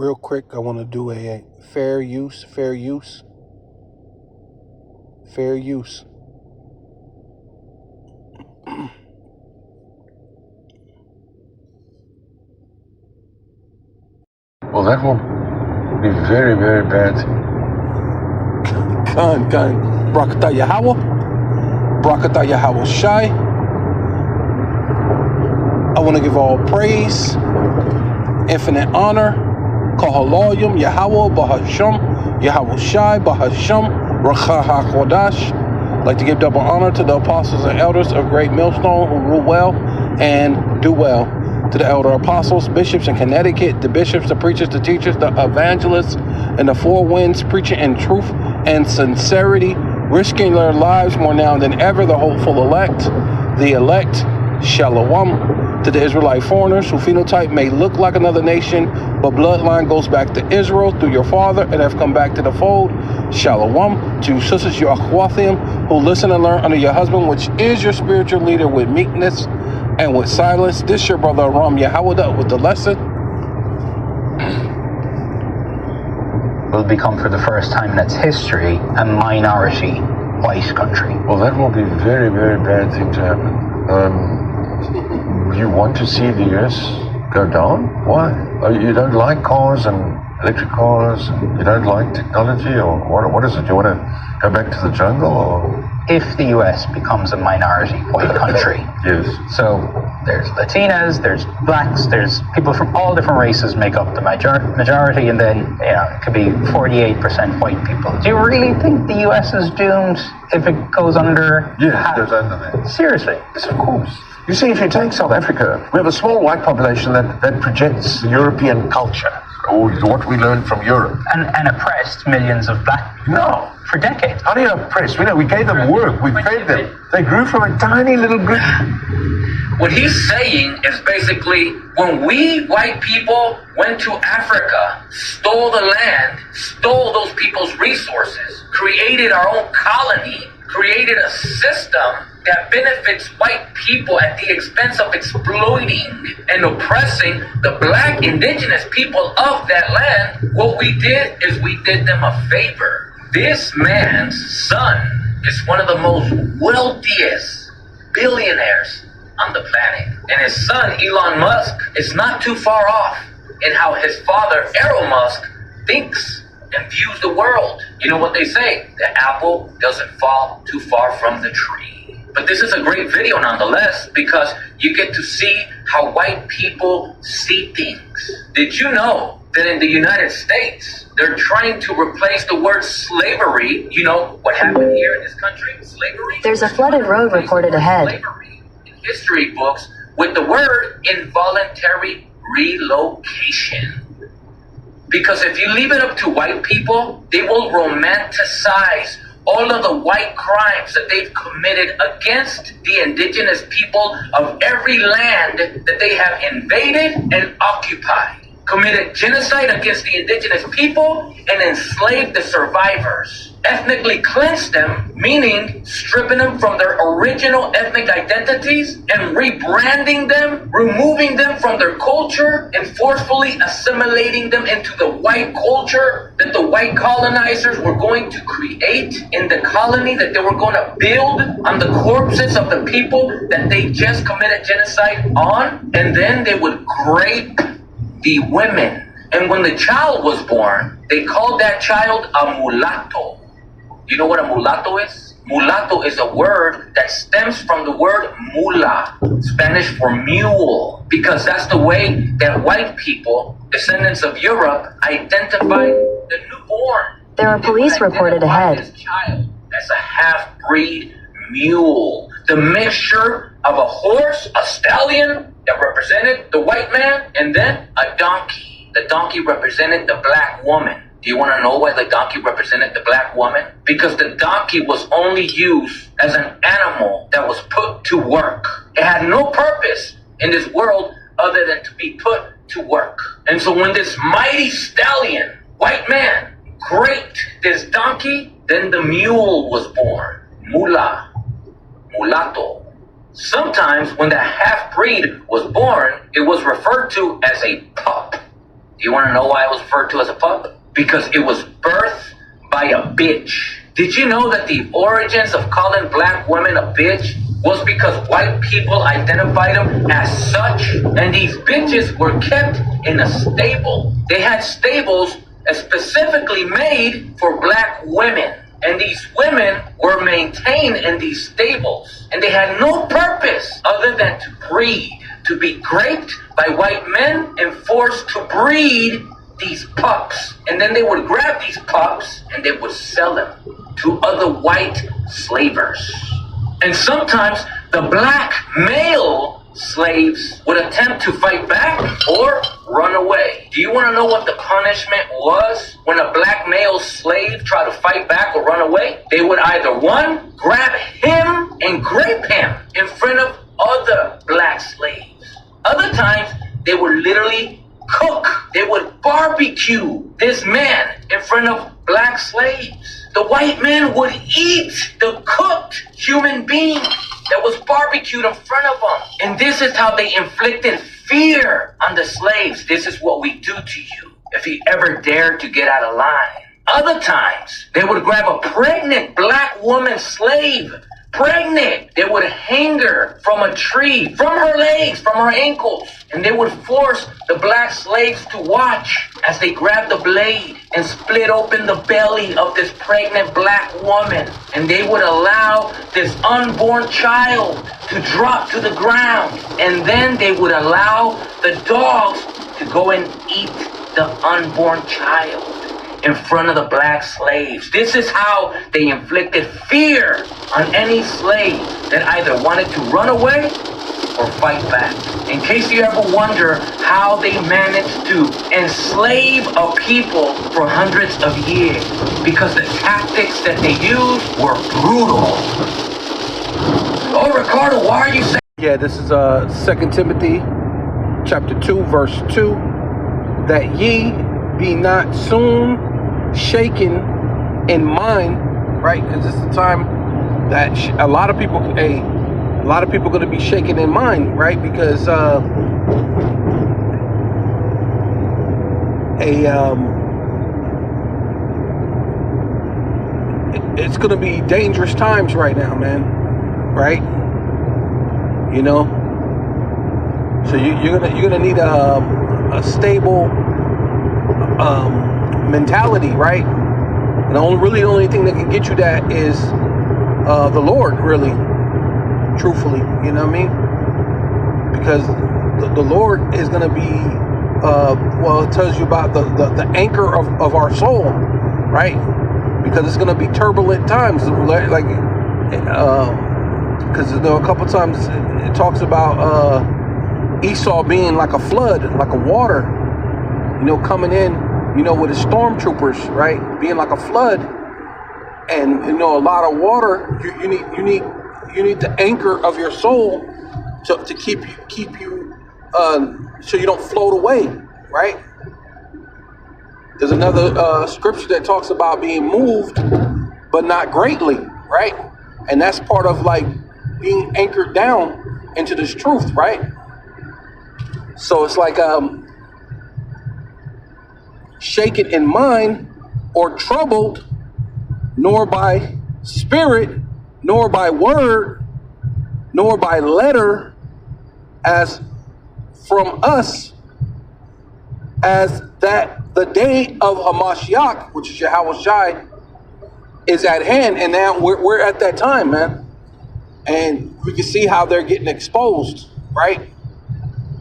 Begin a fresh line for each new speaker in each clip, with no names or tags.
Real quick, I want to do a fair use.
Well, that will be very, very bad.
Khan. Rawchaa Yahawah. Rawchaa Yahawashi. I want to give all praise, infinite honor, Kahalayim, Yahawah, BaHaSham, Yahawashi, BaHaSham, Rawchaa QaDash. I'd like to give double honor to the apostles and elders of Great Millstone who rule well and do well. To the elder apostles, bishops in Connecticut, the bishops, the preachers, the teachers, the evangelists, and the four winds, preaching in truth and sincerity, risking their lives more now than ever, the hopeful elect, Shalom. To the Israelite foreigners whose phenotype may look like another nation, but bloodline goes back to Israel through your father and have come back to the fold, Shalom. To sisters yahawah who listen and learn under your husband, which is your spiritual leader, with meekness and with silence. This your brother Ram Yahawah with the lesson.
Will become for the first time in its history a minority white country.
Well, that will be a very, very bad thing to happen. You want to see the US go down? Why? You don't like cars and electric cars? You don't like technology? Or what is it? You want to go back to the jungle? Or?
If the US becomes a minority white country.
Yes.
So there's Latinas, there's blacks, there's people from all different races make up the majority, and then it could be 48% white people. Do you really think the US is doomed if it goes under?
Yes, it goes under there.
Seriously?
Yes, of course. You see, if you take South Africa, we have a small white population that projects European culture, or what we learned from Europe.
And oppressed millions of black people.
No.
For decades.
How do you oppress? We gave them work, we paid them. They grew from a tiny little group.
What he's saying is basically, when we white people went to Africa, stole the land, stole those people's resources, created our own colony, created a system that benefits white people at the expense of exploiting and oppressing the black indigenous people of that land, what we did is we did them a favor. This man's son is one of the most wealthiest billionaires on the planet. And his son, Elon Musk, is not too far off in how his father, Elon Musk, thinks and views the world. You know what they say? The apple doesn't fall too far from the tree. But this is a great video nonetheless, because you get to see how white people see things. Did you know that in the United States, they're trying to replace the word slavery? You know what happened here in this country? Slavery?
There's a flooded road reported ahead.
Slavery in history books with the word involuntary relocation. Because if you leave it up to white people, they will romanticize all of the white crimes that they've committed against the indigenous people of every land that they have invaded and occupied. Committed genocide against the indigenous people and enslaved the survivors. Ethnically cleansed them, meaning stripping them from their original ethnic identities and rebranding them, removing them from their culture and forcefully assimilating them into the white culture that the white colonizers were going to create in the colony that they were going to build on the corpses of the people that they just committed genocide on. And then they would rape the women. And when the child was born, they called that child a mulatto. You know what a mulatto is? Mulatto is a word that stems from the word mula, Spanish for mule, because that's the way that white people, descendants of Europe, identified the newborn.
There are police reported ahead.
This child as a half-breed mule, the mixture of a horse, a stallion that represented the white man, and then a donkey. The donkey represented the black woman. Do you want to know why the donkey represented the black woman? Because the donkey was only used as an animal that was put to work. It had no purpose in this world other than to be put to work. And so when this mighty stallion, white man, raped this donkey, then the mule was born. Mula, mulatto. Sometimes when the half-breed was born, it was referred to as a pup. Do you want to know why it was referred to as a pup? Because it was birthed by a bitch. Did you know that the origins of calling black women a bitch was because white people identified them as such? And these bitches were kept in a stable. They had stables specifically made for black women. And these women were maintained in these stables. And they had no purpose other than to breed, to be raped by white men and forced to breed these pups. And then they would grab these pups and they would sell them to other white slavers. And sometimes the black male slaves would attempt to fight back or run away. Do you want to know what the punishment was when a black male slave tried to fight back or run away? They would either, one, grab him and grape him in front of other black slaves. Other times, they would literally cook. They would barbecue this man in front of black slaves. The white men would eat the cooked human being that was barbecued in front of them. And this is how they inflicted fear on the slaves. This is what we do to you if you ever dare to get out of line. Other times, they would grab a pregnant black woman slave, pregnant. They would hang her from a tree, from her legs, from her ankles. And they would force the black slaves to watch as they grabbed the blade and split open the belly of this pregnant black woman. And they would allow this unborn child to drop to the ground. And then they would allow the dogs to go and eat the unborn child in front of the black slaves. This is how they inflicted fear on any slave that either wanted to run away or fight back. In case you ever wonder how they managed to enslave a people for hundreds of years, because the tactics that they used were brutal. Oh, Ricardo, why are you saying?
Yeah, this is 2 Timothy chapter 2, verse 2. That ye be not soon shaken in mind, right? Because it's the time that a lot of people are going to be shaken in mind, right? Because it's going to be dangerous times right now, man, right? You know, so you're gonna need a stable mentality, right? And the only thing that can get you that is the Lord, really, truthfully, you know what I mean? Because the Lord is going to be, it tells you about the anchor of our soul, right? Because it's going to be turbulent times, like, because a couple times it talks about Esau being like a flood, like a water, coming in, with the stormtroopers, right? Being like a flood, and a lot of water. You need the anchor of your soul to keep you so you don't float away, right? There's another scripture that talks about being moved, but not greatly, right? And that's part of like being anchored down into this truth, right? So it's like shaken in mind or troubled, nor by spirit, nor by word, nor by letter, as from us, as that the day of Hamashiach, which is Yahawashi, is at hand. And now we're at that time, man. And we can see how they're getting exposed, right?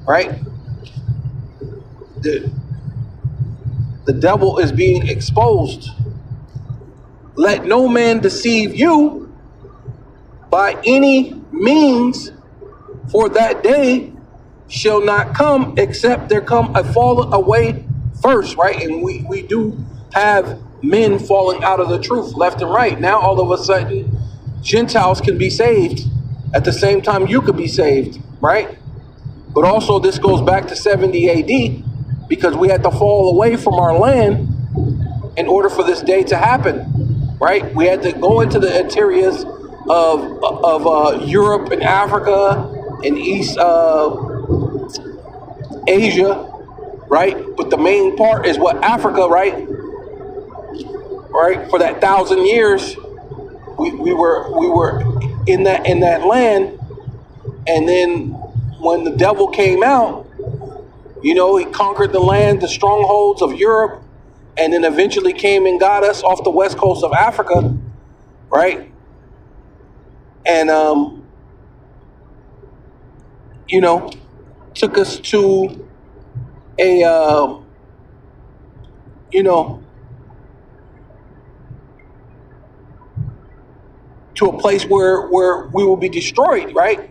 Right? The devil is being exposed. Let no man deceive you by any means, for that day shall not come except there come a falling away first, right? And we do have men falling out of the truth left and right. Now all of a sudden Gentiles can be saved at the same time you could be saved, right? But also this goes back to 70 AD, because we had to fall away from our land in order for this day to happen, right? We had to go into the interiors of Europe and Africa and East Asia, right? But the main part is what Africa, right? Right, for that 1,000 years, we were in that land, and then when the devil came out, you know, he conquered the land, the strongholds of Europe, and then eventually came and got us off the west coast of Africa, right? And you know, took us to a you know, to a place where we will be destroyed, right?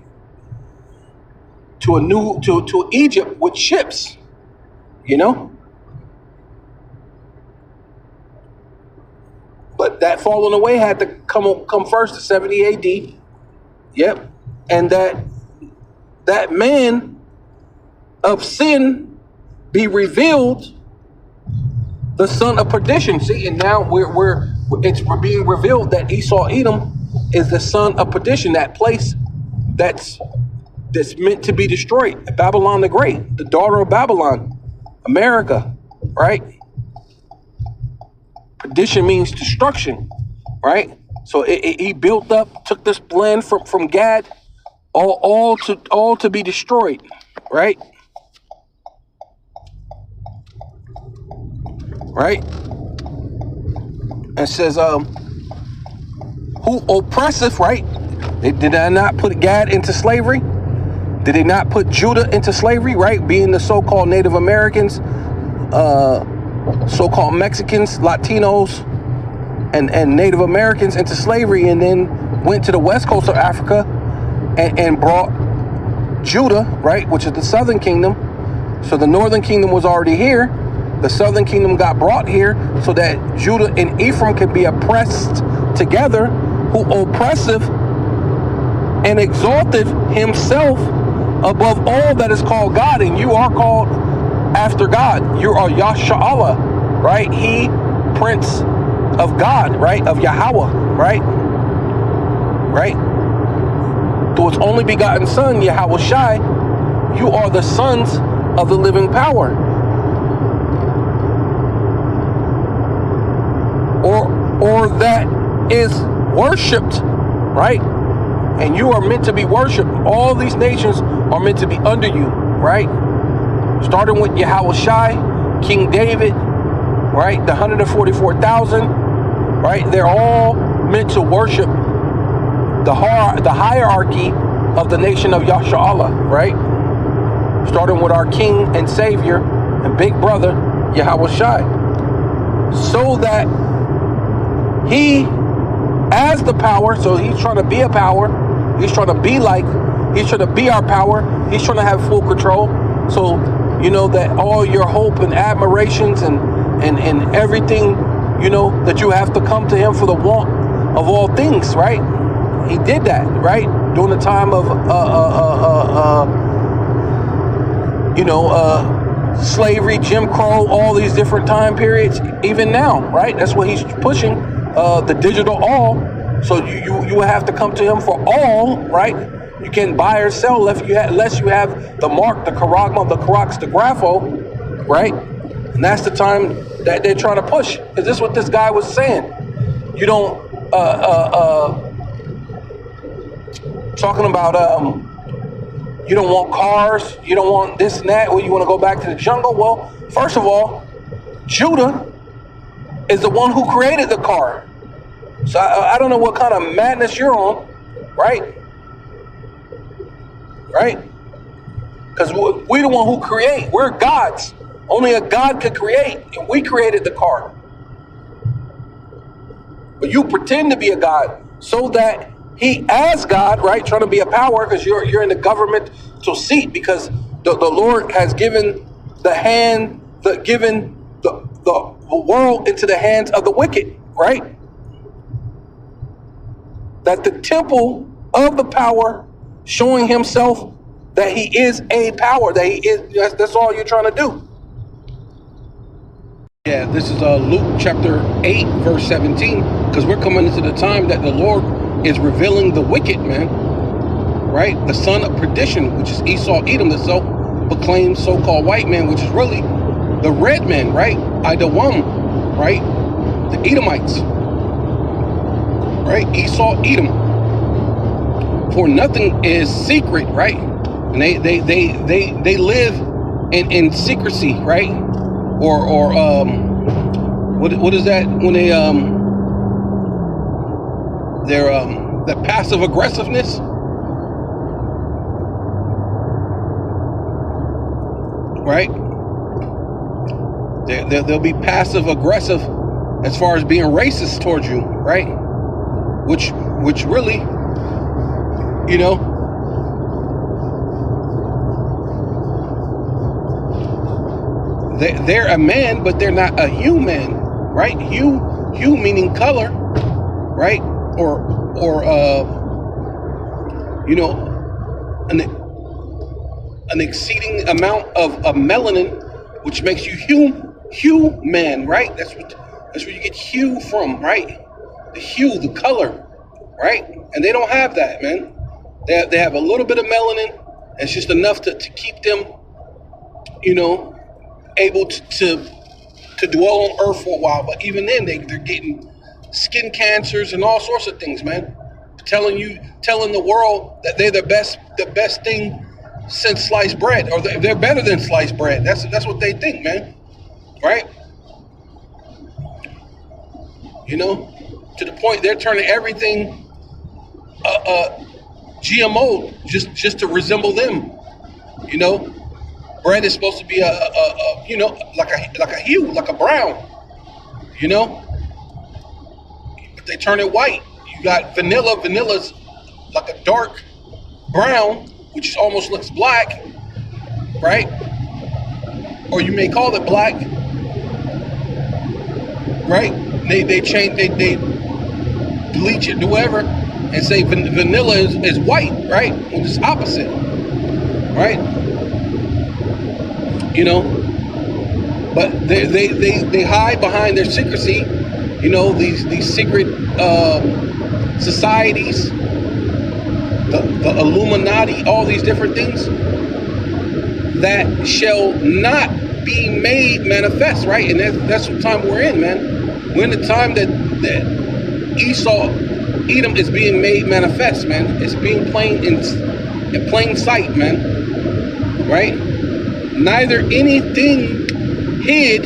To Egypt with ships, you know? But that falling away had to come first to 70 AD. Yep. And that man of sin be revealed, the son of perdition. See, and now it's being revealed that Esau Edom is the son of perdition, that place that's meant to be destroyed. Babylon the Great, the daughter of Babylon, America, right? Perdition means destruction, right? So he built up, took this land from Gad, all to be destroyed, right? Right? And says, who oppresseth, right? Did I not put Gad into slavery? Did they not put Judah into slavery, right? Being the so-called Native Americans, so-called Mexicans, Latinos, and Native Americans into slavery, and then went to the west coast of Africa and brought Judah, right, which is the southern kingdom. So the northern kingdom was already here. The southern kingdom got brought here so that Judah and Ephraim could be oppressed together, who oppressive and exalted himself above all that is called God. And you are called after God. You are Yahawah, right? He, Prince of God, right? Of Yahawah, right? Right? Through its only begotten Son, Yahawashi, you are the sons of the living power. Or that is worshipped, right? And you are meant to be worshipped. All these nations are meant to be under you, right? Starting with Yahawashi, King David, right? The 144,000, right? They're all meant to worship the hierarchy of the nation of Yahshua, right? Starting with our King and Savior and big brother, Yahawashi. So that he, as the power, so he's trying to be a power, he's trying to be he's trying to be our power, he's trying to have full control. So, you know, that all your hope and admirations and everything, you know, that you have to come to him for the want of all things, right? He did that, right? During the time of, slavery, Jim Crow, all these different time periods, even now, right? That's what he's pushing. The digital all, so you have to come to him for all, right? You can't buy or sell unless you have the mark, the charagma, the karax, the grapho, right? And that's the time that they're trying to push. Because this is what this guy was saying. You don't talking about you don't want cars, you don't want this and that, or you want to go back to the jungle. Well, first of all, Judah is the one who created the car. So I don't know what kind of madness you're on, right? Right? Because we're the one who create. We're gods. Only a God could create, and we created the car. But you pretend to be a god so that he, as God, right, trying to be a power, because you're in the governmental seat, because the Lord has given the world into the hands of the wicked, right? That the temple of the power, showing himself that he is a power, that he is, that's all you're trying to do. Yeah, this is Luke chapter 8, verse 17, because we're coming into the time that the Lord is revealing the wicked, man, right? The son of perdition, which is Esau Edom, the self-proclaimed so-called white man, which is really the red men, right? Idawam, right? The Edomites, right? Esau, Edom. For nothing is secret, right? And they live in secrecy, right? Or what is that when they're that passive aggressiveness, right? They'll be passive aggressive as far as being racist towards you, right? Which really, you know, they're a man, but they're not a human, right? Hue meaning color, right? Or you know, an exceeding amount of melanin, which makes you human, right? That's where you get hue from, right? The hue, the color, right? And they don't have that, man. They have a little bit of melanin. It's just enough to keep them, you know, able to dwell on Earth for a while. But even then, they're getting skin cancers and all sorts of things, man. Telling the world that they're the best thing since sliced bread, or they're better than sliced bread. That's what they think, man. Right? You know, to the point they're turning everything GMO just to resemble them. You know, bread is supposed to be a you know, like a hue, like a brown. You know, but they turn it white. You got vanilla. Vanilla's like a dark brown, which almost looks black, right? Or you may call it black, right? They bleach it, whatever, and say vanilla is white, right? When it's opposite, right? You know, but they hide behind their secrecy. You know, these secret societies, the Illuminati, all these different things that shall not be made manifest, right? And that's what time we're in, man. We're in the time that Esau, Edom is being made manifest, man. It's being in plain sight, man. Right? Neither anything hid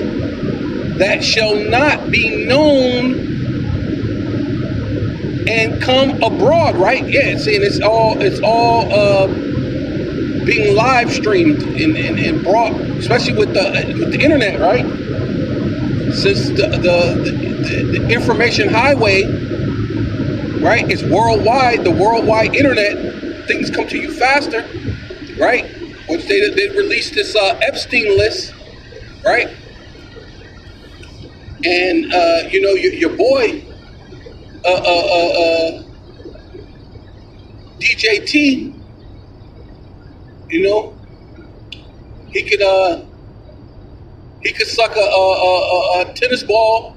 that shall not be known and come abroad, right? Yeah, see, and it's all being live streamed and brought, especially with the internet, right? Since the information highway, right, is worldwide, the worldwide internet, things come to you faster, right? Which they released this Epstein list, right? And you know, your boy DJT, you know, he could suck a tennis ball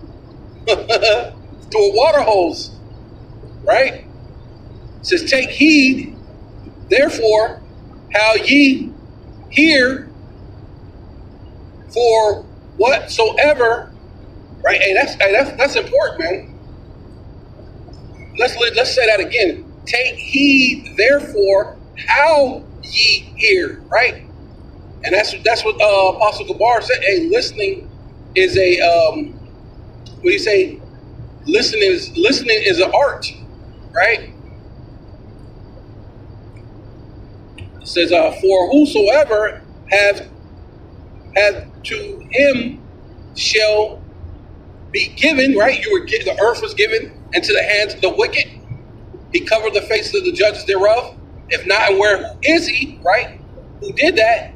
through a water hose, right? It says, take heed, therefore, how ye hear, for whatsoever, right? Hey, that's important, man. Let's say that again. Take heed, therefore, how ye hear, right? And that's what Apostle Gabar said. Hey, listening is a what do you say? Listening is an art, right? It says, for whosoever have to him shall be given, right? The earth was given into the hands of the wicked. He covered the faces of the judges thereof. If not, and where is he, right? Who did that?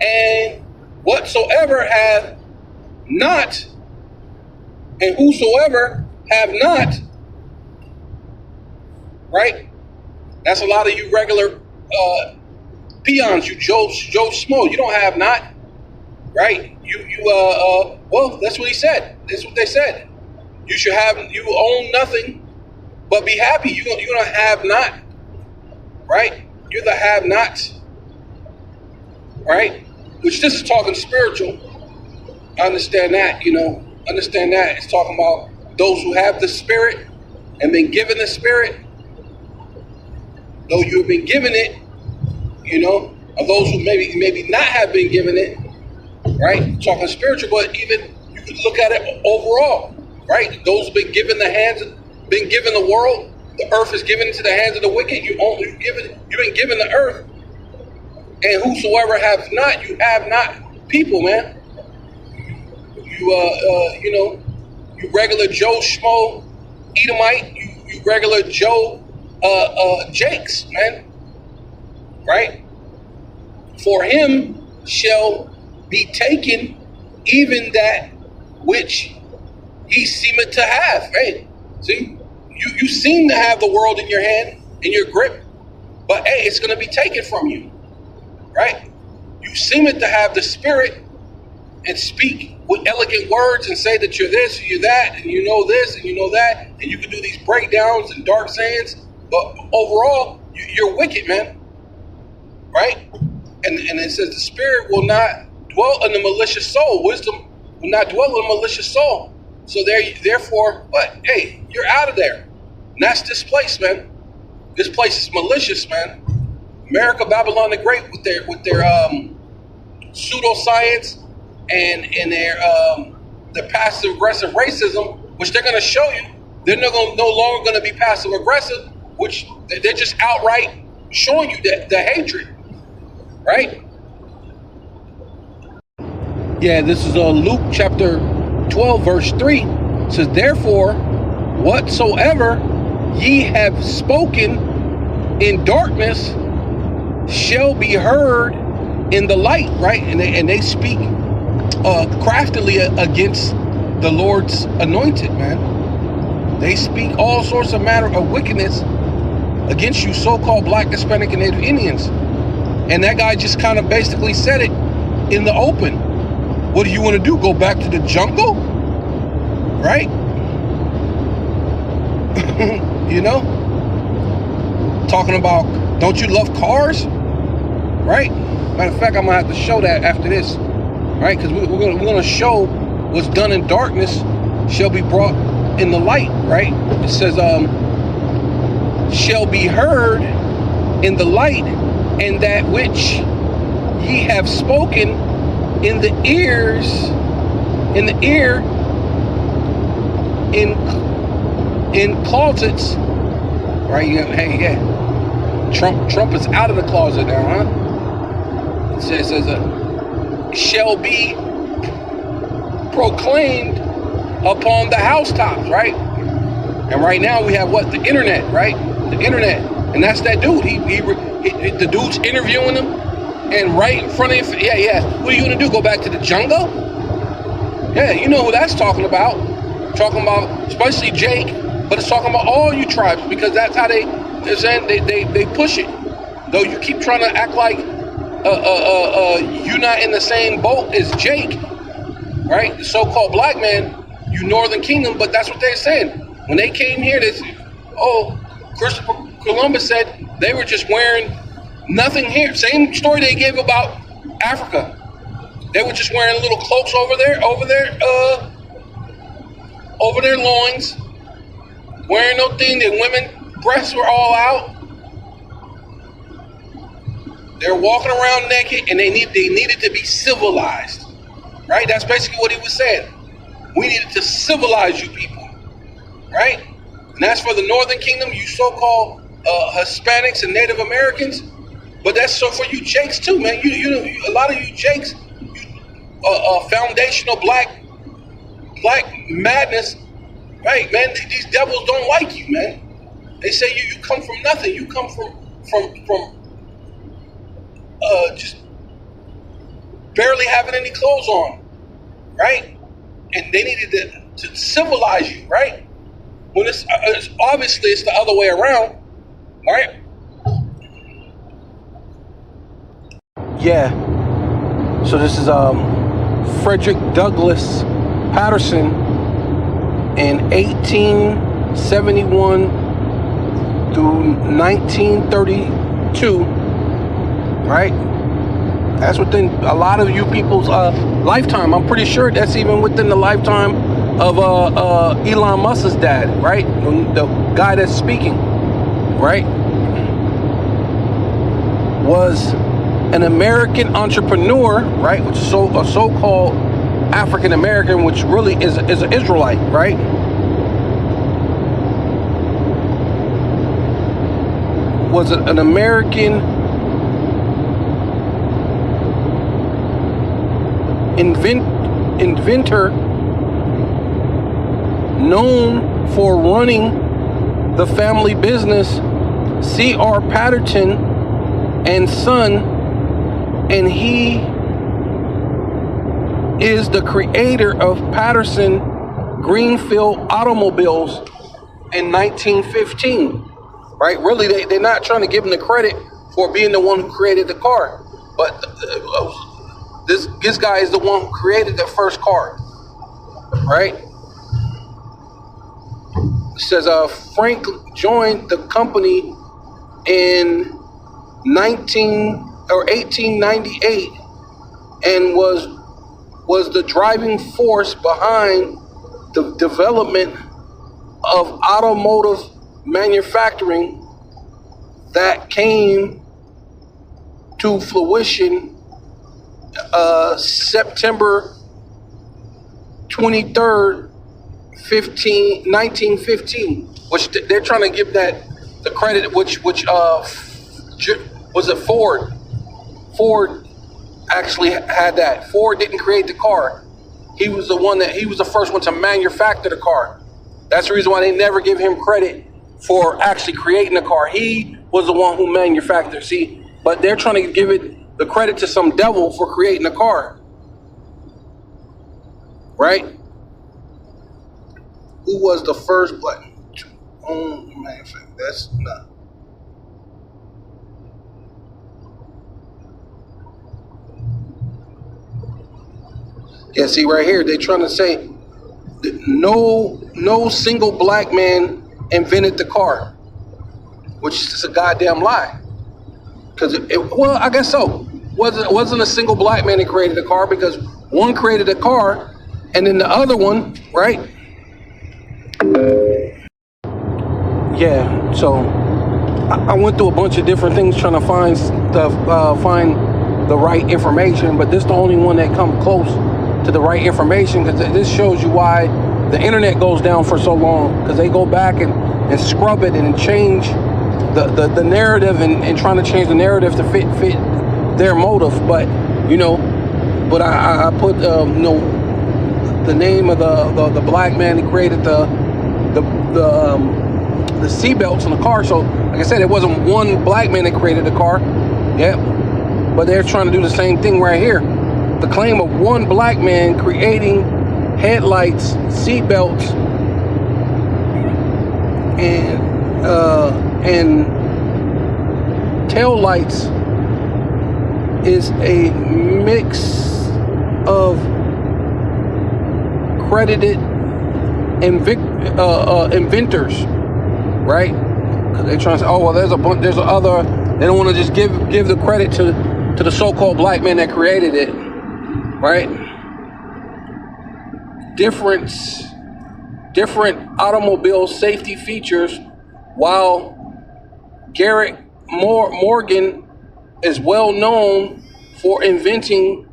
And whatsoever have not, and whosoever have not, right? That's a lot of you regular peons, you Joe Schmo. You don't have not, right? Well, that's what he said. That's what they said. You own nothing, but be happy. You're gonna have not, right? You're the have not, right? Which this is talking spiritual, understand that, understand that it's talking about those who have the Spirit and been given the Spirit. Though you have been given it, of those who maybe not have been given it, right? Talking spiritual, but even you could look at it overall, right? Those who've been given been given the world, the earth is given into the hands of the wicked. You've been given the earth, and whosoever have not, you have not. People, man, you regular Joe Schmo Edomite, you regular Joe Jakes, man, right? For him shall be taken even that which he seemeth to have, right? See, you seem to have the world in your hand, in your grip, but hey, it's going to be taken from you, right? You seemeth to have the Spirit and speak with elegant words and say that you're this, and you're that, and you know this, and you know that, and you can do these breakdowns and dark sayings, but overall, you're wicked, man, right? And it says the Spirit will not dwell in the malicious soul. Wisdom will not dwell in a malicious soul. So therefore, what? Hey, you're out of there. And that's this place, man. This place is malicious, man. America, Babylon the Great, with their pseudoscience and their passive aggressive racism, which they're going to show you, they're no longer going to be passive aggressive, which they're just outright showing you the hatred, right? Yeah, this is Luke chapter 12, verse 3. It says, therefore, whatsoever ye have spoken in darkness shall be heard in the light, right? And they speak craftily against the Lord's anointed, man. They speak all sorts of matter of wickedness against you so-called Black, Hispanic, and Native Indians. And that guy just kind of basically said it in the open. What do you want to do? Go back to the jungle? Right? Talking about, don't you love cars? Right? Matter of fact, I'm going to have to show that after this. Right? Because we're going to show what's done in darkness shall be brought in the light. Right? It says, shall be heard in the light, and that which ye have spoken in the ear, in closets, right? Hey, Trump is out of the closet now, huh? It says, shall be proclaimed upon the housetops, right? And right now we have what? The internet, right? The internet, and that's that dude. The dude's interviewing him, and right in front of him, yeah. What are you gonna do? Go back to the jungle? Yeah, you know who that's talking about. Talking about especially Jake, but it's talking about all you tribes, because that's how they push it. Though you keep trying to act like you're not in the same boat as Jake, right? The so-called black man, you Northern Kingdom, but that's what they're saying. When they came here, they said, Christopher Columbus said they were just wearing nothing here. Same story they gave about Africa. They were just wearing little cloaks over their loins, wearing no thing. Their women breasts were all out. They're walking around naked, and they needed to be civilized, right? That's basically what he was saying. We needed to civilize you people, right? And that's for the Northern Kingdom, you so-called Hispanics and Native Americans. But that's so for you Jakes too, man. You a lot of you Jakes, foundational black madness, right, man? These devils don't like you, man. They say you come from nothing. You come from just barely having any clothes on, right? And they needed to civilize you, right? When it's obviously it's the other way around, right? Yeah. So this is Frederick Douglass Patterson in 1871 through 1932, right? That's within a lot of you people's lifetime. I'm pretty sure that's even within the lifetime of Elon Musk's dad, right? The guy that's speaking, right? Was an American entrepreneur, right? Which is a so-called African American, which really is an Israelite, right? Was an American inventor known for running the family business C.R. Patterson and Son, and he is the creator of Patterson Greenfield Automobiles in 1915, right? Really, they're not trying to give him the credit for being the one who created the car, but this guy is the one who created the first car, right? It says Frank joined the company in 1898 and was the driving force behind the development of automotive manufacturing that came to fruition September 23rd, 1915, which they're trying to give that the credit, which was it Ford? Ford actually had that. Ford didn't create the car. He was the first one to manufacture the car. That's the reason why they never give him credit for actually creating the car. He was the one who manufactured. See, but they're trying to give it the credit to some devil for creating a car, right? Who was the first black? Oh man, that's not. Yeah, see right here, they're trying to say that no single black man invented the car, which is a goddamn lie. Because well, I guess so. Wasn't a single black man that created the car, because one created the car, and then the other one, right? Yeah. So I went through a bunch of different things trying to find the right information, but this is the only one that come close to the right information, because this shows you why the internet goes down for so long, because they go back and scrub it and change the narrative and trying to change the narrative to fit their motive. But I put the name of the black man who created the seat belts in the car. So like I said, it wasn't one black man that created the car. Yeah, but they're trying to do the same thing right here. The claim of one black man creating headlights, seat belts, and tail lights is a mix of credited inventors, right? Because they're trying to say, oh well, there's other. They don't want to just give the credit to the so-called black man that created it, right? Different automobile safety features, while Garrett Morgan is well known for inventing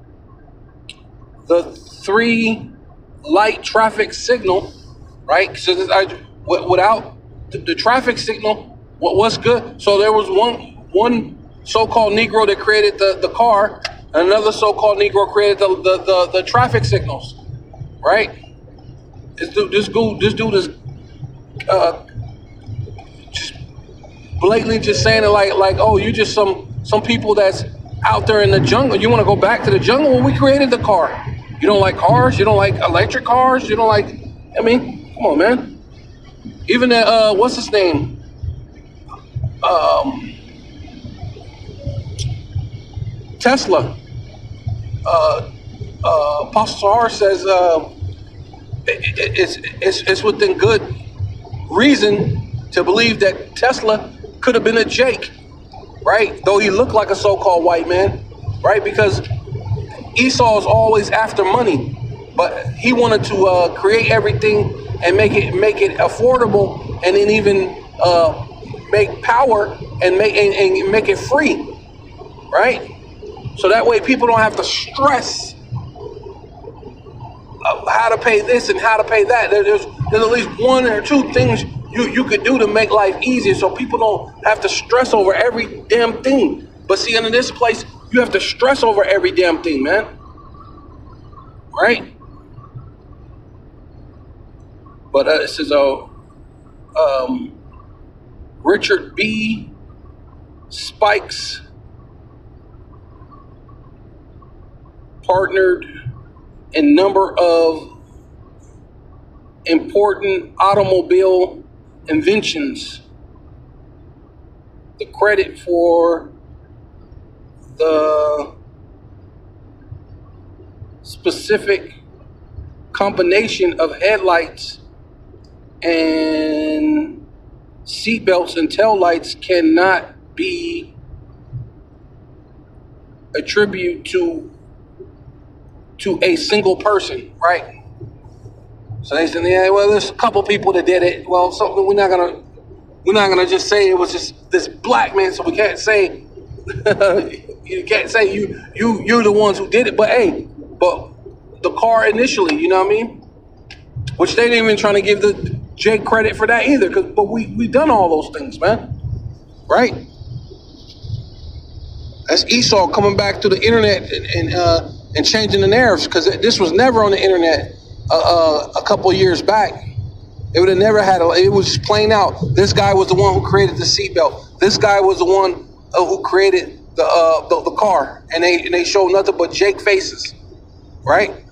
the 3-light traffic signal, right? So without the traffic signal, what's good? So there was one so-called Negro that created the car, and another so-called Negro created the traffic signals, right? This dude is just blatantly just saying it like oh, you just some people that's out there in the jungle. You want to go back to the jungle? Well, we created the car. You don't like cars? You don't like electric cars? You don't like? I mean, come on, man. Even what's his name? Tesla. Apostle Sahar says it's within good reason to believe that Tesla could have been a Jake, right? Though he looked like a so-called white man, right? Because Esau's always after money, but he wanted to create everything and make it affordable, and then even make power and make it free, right? So that way people don't have to stress how to pay this and how to pay that. There's at least one or two things you could do to make life easier, so people don't have to stress over every damn thing. But see, in this place, you have to stress over every damn thing, man. Right? But this is Richard B. Spikes partnered in number of important automobile inventions. The credit for the specific combination of headlights and seatbelts and taillights cannot be attributed to a single person, right? So they said, yeah, well, there's a couple people that did it. Well, so we're not gonna just say it was just this black man. So we can't say you can't say you're the ones who did it. But hey, but the car initially, you know what I mean? Which they didn't even trying to give the Jake credit for that either. But we done all those things, man, right? That's Esau coming back to the internet and changing the narratives, because this was never on the internet a couple years back. It would have never had it was just plain out. This guy was the one who created the seatbelt. This guy was the one who created the car, and they showed nothing but Jake faces, right?